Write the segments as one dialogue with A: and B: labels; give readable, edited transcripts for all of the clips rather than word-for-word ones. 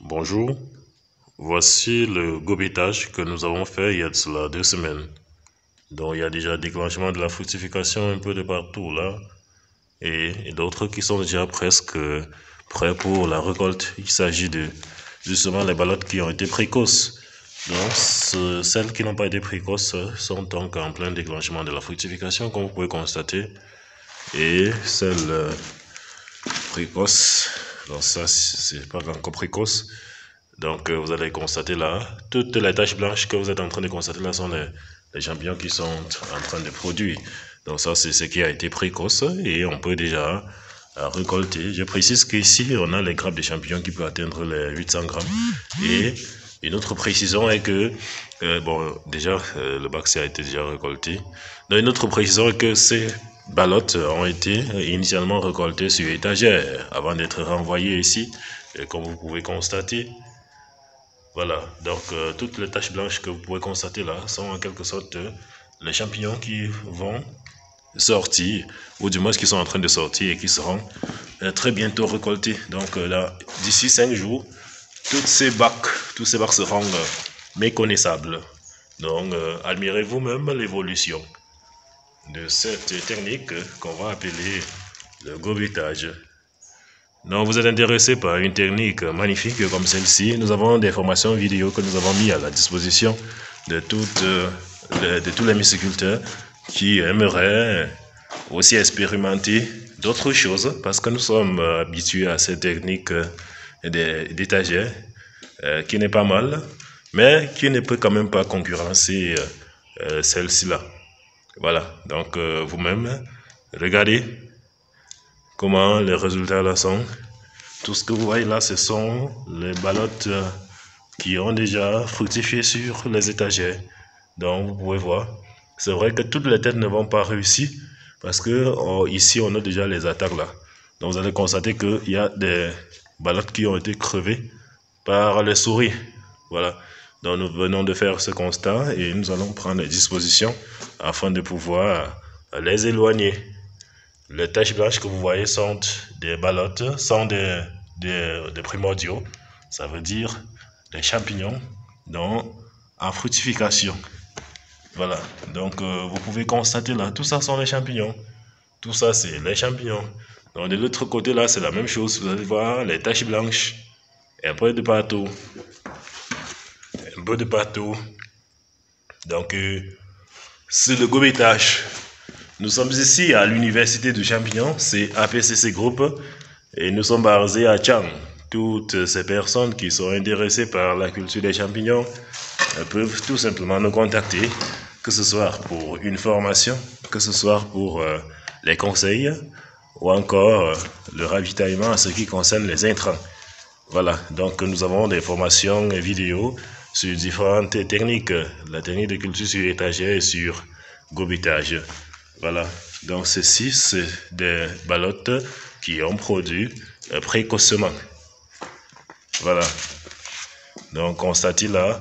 A: Bonjour, voici le gobetage que nous avons fait il y a de cela 2 semaines. Donc il y a déjà déclenchement de la fructification un peu de partout là et d'autres qui sont déjà presque prêts pour la récolte. Il s'agit de justement les ballottes qui ont été précoces. Donc celles qui n'ont pas été précoces sont donc en plein déclenchement de la fructification comme vous pouvez constater. Et celles précoces, donc ça c'est pas encore précoce. Donc, vous allez constater là, toutes les taches blanches que vous êtes en train de constater là sont les champignons qui sont en train de produire. Donc, ça, c'est ce qui a été précoce et on peut déjà récolter. Je précise qu'ici, on a les grappes de champignons qui peuvent atteindre les 800 grammes. Et une autre précision est que, le bac a été déjà récolté. Donc, une autre précision est que ces ballottes ont été initialement récoltées sur étagère avant d'être renvoyées ici. Et comme vous pouvez constater, voilà, donc toutes les taches blanches que vous pouvez constater là sont en quelque sorte les champignons qui vont sortir, ou du moins qui sont en train de sortir et qui seront très bientôt récoltés. Donc là, d'ici 5 jours, tous ces bacs seront méconnaissables. Donc admirez vous-même l'évolution de cette technique qu'on va appeler le gobetage. Donc, vous êtes intéressé par une technique magnifique comme celle-ci, nous avons des formations vidéo que nous avons mis à la disposition de tous les myciculteurs qui aimeraient aussi expérimenter d'autres choses parce que nous sommes habitués à cette technique d'étagère qui n'est pas mal, mais qui ne peut quand même pas concurrencer celle-ci là. Voilà, donc vous-même, regardez comment les résultats là sont. Tout ce que vous voyez là, ce sont les ballottes qui ont déjà fructifié sur les étagères. Donc vous pouvez voir, c'est vrai que toutes les têtes ne vont pas réussir parce que ici on a déjà les attaques là. Donc vous allez constater qu'il y a des ballottes qui ont été crevées par les souris. Voilà. Donc nous venons de faire ce constat et nous allons prendre les dispositions afin de pouvoir les éloigner. Les taches blanches que vous voyez sont des ballottes, sont des primordiaux. Ça veut dire des champignons en fructification. Voilà, donc vous pouvez constater là, tout ça sont les champignons. Tout ça c'est les champignons. Donc de l'autre côté là, c'est la même chose. Vous allez voir les taches blanches. Un peu de partout. Un peu de partout. Donc c'est le gobetage. Nous sommes ici à l'université du champignon, c'est APCC Group, et nous sommes basés à Chang. Toutes ces personnes qui sont intéressées par la culture des champignons peuvent tout simplement nous contacter, que ce soit pour une formation, que ce soit pour les conseils, ou encore le ravitaillement en ce qui concerne les intrants. Voilà, donc nous avons des formations vidéo sur différentes techniques, la technique de culture sur étagère et sur gobetage. Voilà, donc ceci c'est des ballottes qui ont produit précocement. Voilà, donc constatez là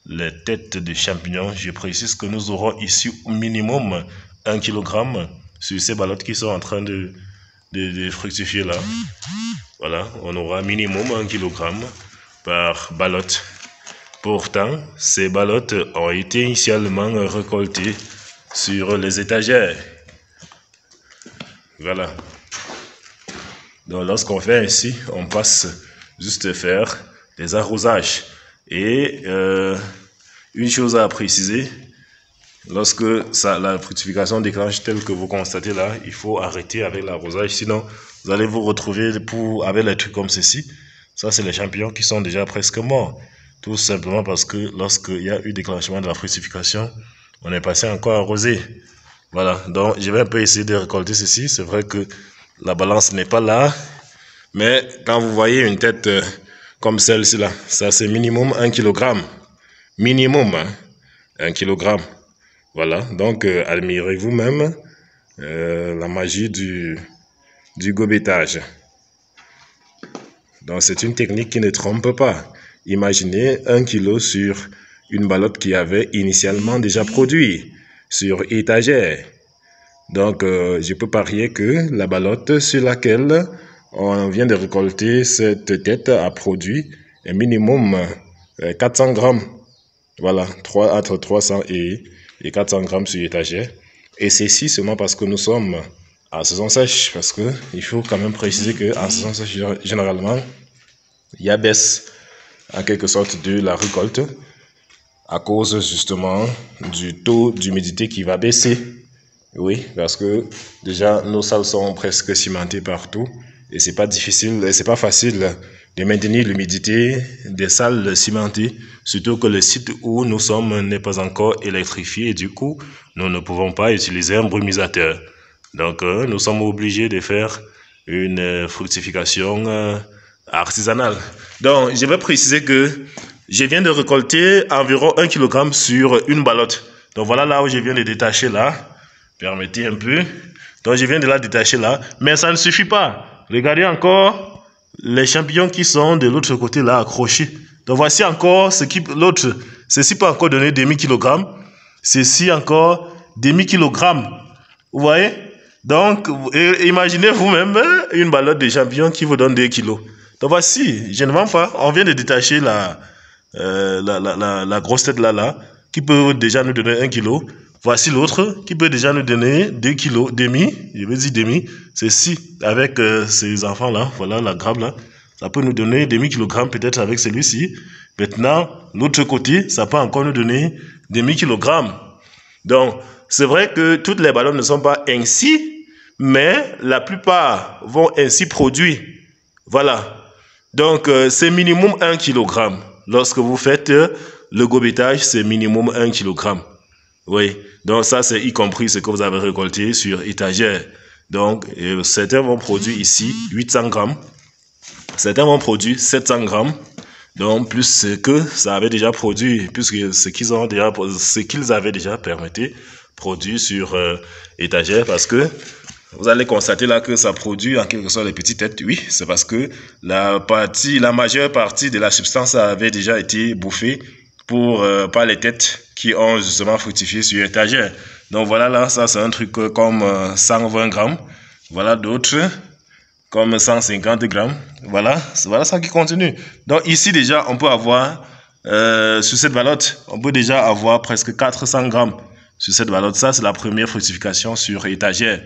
A: les têtes de champignons. Je précise que nous aurons ici au minimum 1 kg sur ces ballottes qui sont en train de fructifier là. Voilà, on aura minimum 1 kg par ballotte. Pourtant, ces ballottes ont été initialement récoltées sur les étagères. Voilà. Donc lorsqu'on fait ainsi, on passe juste faire des arrosages. Et une chose à préciser, lorsque la fructification déclenche telle que vous constatez là, il faut arrêter avec l'arrosage, sinon vous allez vous retrouver avec les trucs comme ceci. Ça, c'est les champignons qui sont déjà presque morts. Tout simplement parce que lorsqu'il y a eu déclenchement de la fructification, on est passé encore arrosé. Voilà, donc je vais un peu essayer de récolter ceci. C'est vrai que la balance n'est pas là, mais quand vous voyez une tête comme celle-ci là, ça c'est minimum 1 kg. Minimum, hein, 1 kg. Voilà, donc admirez vous-même la magie du gobetage. Donc c'est une technique qui ne trompe pas. Imaginez 1 kg sur une ballotte qui avait initialement déjà produit sur étagère. Donc je peux parier que la ballotte sur laquelle on vient de récolter cette tête a produit un minimum 400 grammes. Voilà, entre 300 et 400 grammes sur étagère. Et ceci seulement parce que nous sommes en saison sèche. Parce que il faut quand même préciser qu'en saison sèche, généralement, il y a baisse en quelque sorte de la récolte à cause justement du taux d'humidité qui va baisser. Oui, parce que déjà nos salles sont presque cimentées partout et c'est pas difficile, c'est pas facile de maintenir l'humidité des salles cimentées, surtout que le site où nous sommes n'est pas encore électrifié et du coup nous ne pouvons pas utiliser un brumisateur. Donc nous sommes obligés de faire une fructification artisanale. Donc je vais préciser que je viens de récolter environ 1 kg sur une ballotte. Donc voilà là où je viens de détacher là. Permettez un peu. Donc je viens de la détacher là. Mais ça ne suffit pas. Regardez encore les champignons qui sont de l'autre côté là accrochés. Donc voici encore ce qui l'autre. Ceci peut encore donner demi-kilogramme. Ceci encore demi-kilogramme. Vous voyez? Donc imaginez vous-même une ballotte de champignons qui vous donne 2 kilos. Donc voici, je ne vends pas. On vient de détacher la grosse tête là, qui peut déjà nous donner 1 kilo. Voici l'autre qui peut déjà nous donner 2 kilos, demi, je veux dire demi. Ceci, avec ces enfants là, voilà la grappe là, ça peut nous donner demi-kilogramme peut-être avec celui-ci. Maintenant, l'autre côté, ça peut encore nous donner demi-kilogramme. Donc, c'est vrai que toutes les ballons ne sont pas ainsi, mais la plupart vont ainsi produire. Voilà. Donc, c'est minimum 1 kg. Lorsque vous faites le gobetage, c'est minimum 1 kg. Oui. Donc, ça, c'est y compris ce que vous avez récolté sur étagère. Donc, certains vont produire ici 800 grammes. Certains vont produire 700 grammes. Donc, plus ce que ça avait déjà produit, puisque ce qu'ils avaient déjà permis produire sur étagère, parce que vous allez constater là que ça produit en quelque sorte les petites têtes. Oui, c'est parce que la majeure partie de la substance avait déjà été bouffée par les têtes qui ont justement fructifié sur étagère. Donc voilà là, ça c'est un truc comme 120 grammes. Voilà d'autres comme 150 grammes. Voilà ça qui continue. Donc ici déjà, on peut avoir, sur cette ballotte, on peut déjà avoir presque 400 grammes sur cette ballotte. Ça, c'est la première fructification sur étagère.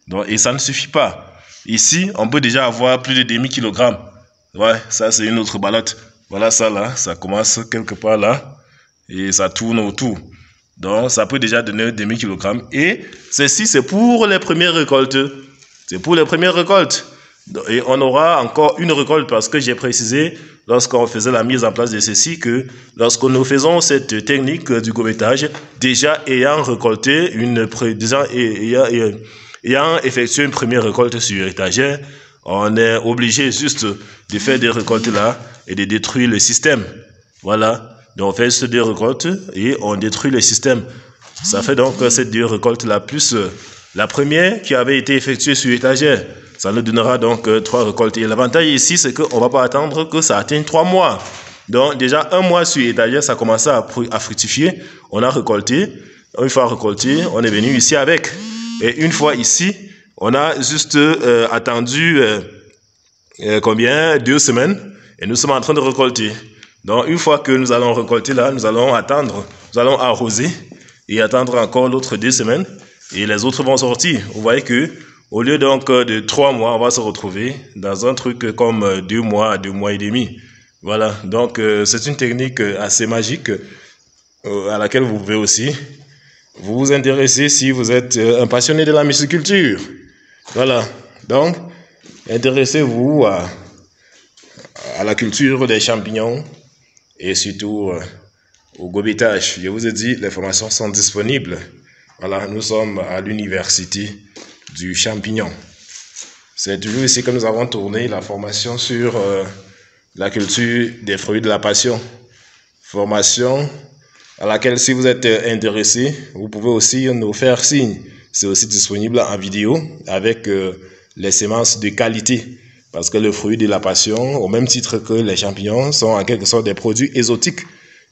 A: Donc, et ça ne suffit pas. Ici, on peut déjà avoir plus de demi-kilogramme. Ouais, ça, c'est une autre ballotte. Voilà ça là, ça commence quelque part là et ça tourne autour. Donc, ça peut déjà donner demi-kilogramme. Et ceci, c'est pour les premières récoltes. C'est pour les premières récoltes. Et on aura encore une récolte parce que j'ai précisé lorsqu'on faisait la mise en place de ceci que lorsque nous faisons cette technique du gobetage, déjà ayant récolté ayant effectué une première récolte sur étagère, on est obligé juste de faire des récoltes là et de détruire le système. Voilà. Donc on fait ces deux récoltes et on détruit le système. Ça fait donc ces deux récoltes là plus la première qui avait été effectuée sur étagère. Ça nous donnera donc 3 récoltes. Et l'avantage ici, c'est qu'on ne va pas attendre que ça atteigne 3 mois. Donc déjà 1 mois sur étagère, ça commence à fructifier. On a récolté. Une fois récolté, on est venu ici avec. Et une fois ici, on a juste attendu combien? 2 semaines. Et nous sommes en train de récolter. Donc une fois que nous allons récolter là, nous allons attendre. Nous allons arroser et attendre encore l'autre 2 semaines. Et les autres vont sortir. Vous voyez que au lieu donc de 3 mois, on va se retrouver dans un truc comme 2 mois, 2 mois et demi. Voilà, donc c'est une technique assez magique à laquelle vous pouvez aussi vous intéresser si vous êtes un passionné de la mysticulture. Voilà, donc intéressez-vous à la culture des champignons et surtout au gobetage. Je vous ai dit, les formations sont disponibles. Voilà, nous sommes à l'université du champignon. C'est toujours ici que nous avons tourné la formation sur la culture des fruits de la passion. Formation à laquelle, si vous êtes intéressé, vous pouvez aussi nous faire signe. C'est aussi disponible en vidéo avec les semences de qualité. Parce que le fruit de la passion, au même titre que les champignons, sont en quelque sorte des produits exotiques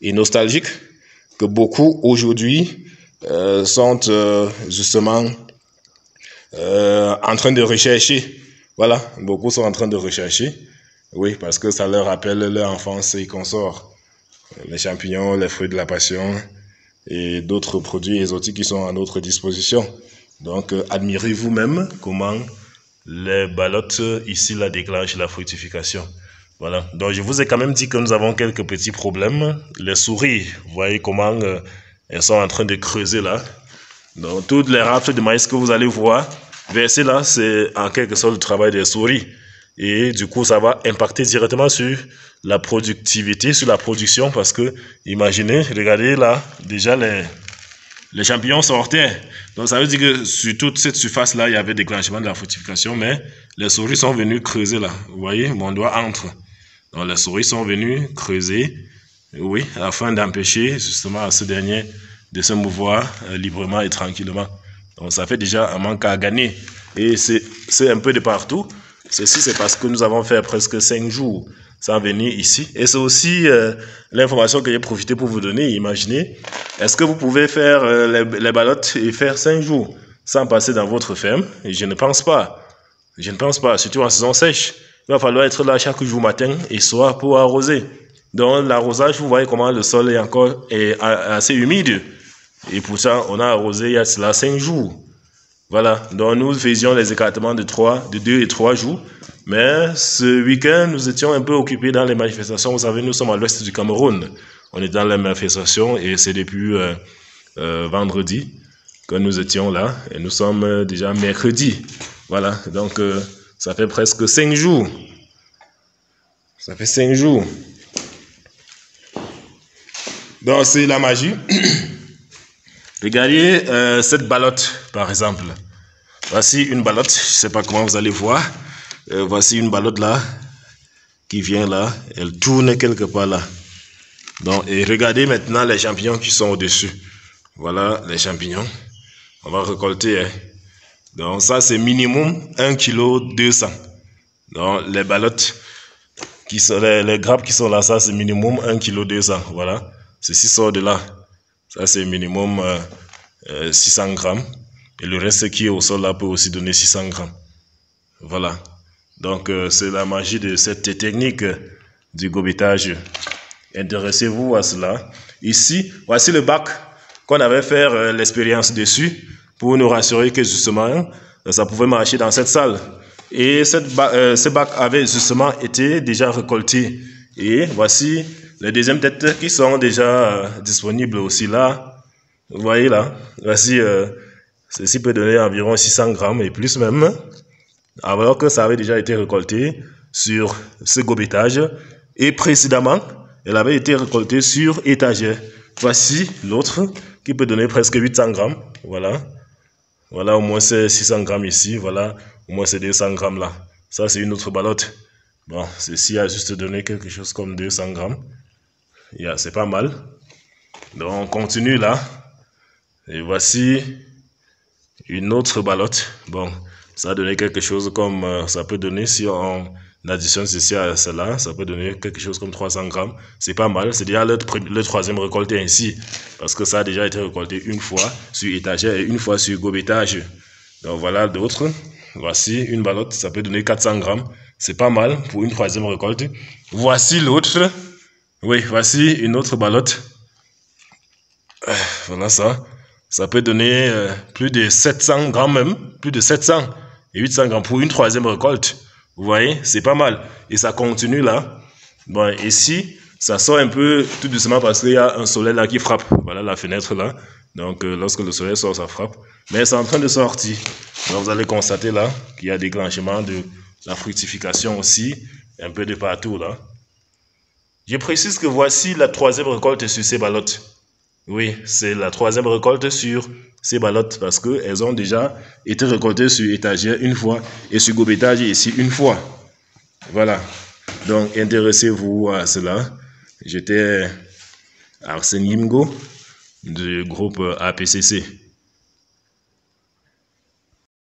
A: et nostalgiques que beaucoup aujourd'hui sont justement en train de rechercher. Voilà, beaucoup sont en train de rechercher.
B: Oui, parce que ça leur rappelle leur enfance et consorts. Les champignons, les fruits de la passion et d'autres produits exotiques qui sont à notre disposition. Donc, admirez vous-même comment les ballottes ici là déclenchent la fructification. Voilà. Donc, je vous ai quand même dit que nous avons quelques petits problèmes. Les souris, vous voyez comment elles sont en train de creuser là. Donc, toutes les rafles de maïs que vous allez voir verser là, c'est en quelque sorte le travail des souris. Et du coup, ça va impacter directement sur la productivité, sur la production, parce que, imaginez, regardez là, déjà les champignons sortaient. Donc, ça veut dire que sur toute cette surface-là, il y avait déclenchement de la fructification, mais les souris sont venues creuser là. Vous voyez, mon doigt entre. Donc, les souris sont venues creuser, oui, afin d'empêcher justement à ce dernier de se mouvoir librement et tranquillement. Donc, ça fait déjà un manque à gagner. Et c'est un peu de partout. Ceci, c'est parce que nous avons fait presque 5 jours sans venir ici. Et c'est aussi l'information que j'ai profité pour vous donner. Imaginez, est-ce que vous pouvez faire les ballottes et faire 5 jours sans passer dans votre ferme? Et je ne pense pas. Je ne pense pas, surtout en saison sèche. Il va falloir être là chaque jour matin et soir pour arroser. Donc l'arrosage, vous voyez comment le sol est encore assez humide. Et pour ça, on a arrosé il y a cela 5 jours. Voilà, donc nous faisions les écartements de 2 et 3 jours. Mais ce week-end, nous étions un peu occupés dans les manifestations. Vous savez, nous sommes à l'ouest du Cameroun. On est dans les manifestations et c'est depuis vendredi que nous étions là. Et nous sommes déjà mercredi. Voilà, donc ça fait presque 5 jours. Ça fait 5 jours. Donc c'est la magie. Regardez cette ballotte, par exemple. Voici une ballotte, je ne sais pas comment vous allez voir. Voici une ballotte là, qui vient là, elle tourne quelque part là. Donc, et regardez maintenant les champignons qui sont au-dessus. Voilà les champignons. On va récolter. Hein. Donc ça c'est minimum 1,2 kg. Donc les ballottes, qui sont, les grappes qui sont là, ça c'est minimum 1,2 kg. Voilà, ceci sort de là. Ça, c'est minimum 600 grammes. Et le reste qui est au sol là peut aussi donner 600 grammes. Voilà. Donc, c'est la magie de cette technique du gobetage. Intéressez-vous à cela. Ici, voici le bac qu'on avait fait l'expérience dessus pour nous rassurer que justement, ça pouvait marcher dans cette salle. Et ce bac avait justement été déjà récolté. Et voici les deuxièmes têtes qui sont déjà disponibles aussi là. Vous voyez là. Voici, ceci peut donner environ 600 grammes et plus même. Alors que ça avait déjà été récolté sur ce gobetage. Et précédemment, elle avait été récoltée sur étagère. Voici l'autre qui peut donner presque 800 grammes. Voilà. Voilà, au moins c'est 600 grammes ici. Voilà, au moins c'est 200 grammes là. Ça, c'est une autre ballotte. Bon, ceci a juste donné quelque chose comme 200 grammes. C'est pas mal. Donc, on continue là. Et voici une autre ballotte. Bon, ça a donné quelque chose comme... ça peut donner, si on additionne ceci à cela, ça peut donner quelque chose comme 300 grammes. C'est pas mal. C'est déjà le troisième récolté ainsi. Parce que ça a déjà été récolté une fois sur étagère et une fois sur gobetage. Donc, voilà d'autres. Voici une ballotte. Ça peut donner 400 grammes. C'est pas mal pour une troisième récolte. Voici l'autre. Oui, voici une autre ballotte. Voilà ça. Ça peut donner plus de 700 grammes même. Plus de 700 et 800 grammes pour une troisième récolte. Vous voyez, c'est pas mal. Et ça continue là. Bon, ici, ça sort un peu tout doucement parce qu'il y a un soleil là qui frappe. Voilà la fenêtre là. Donc, lorsque le soleil sort, ça frappe. Mais c'est en train de sortir. Donc, vous allez constater là qu'il y a déclenchement de la fructification aussi. Un peu de partout là. Je précise que voici la troisième récolte sur ces ballottes. Oui, c'est la troisième récolte sur ces ballottes parce qu'elles ont déjà été récoltées sur étagère une fois et sur gobetage ici une fois. Voilà. Donc, intéressez-vous à cela. J'étais Arsène Yimgo du groupe APCC.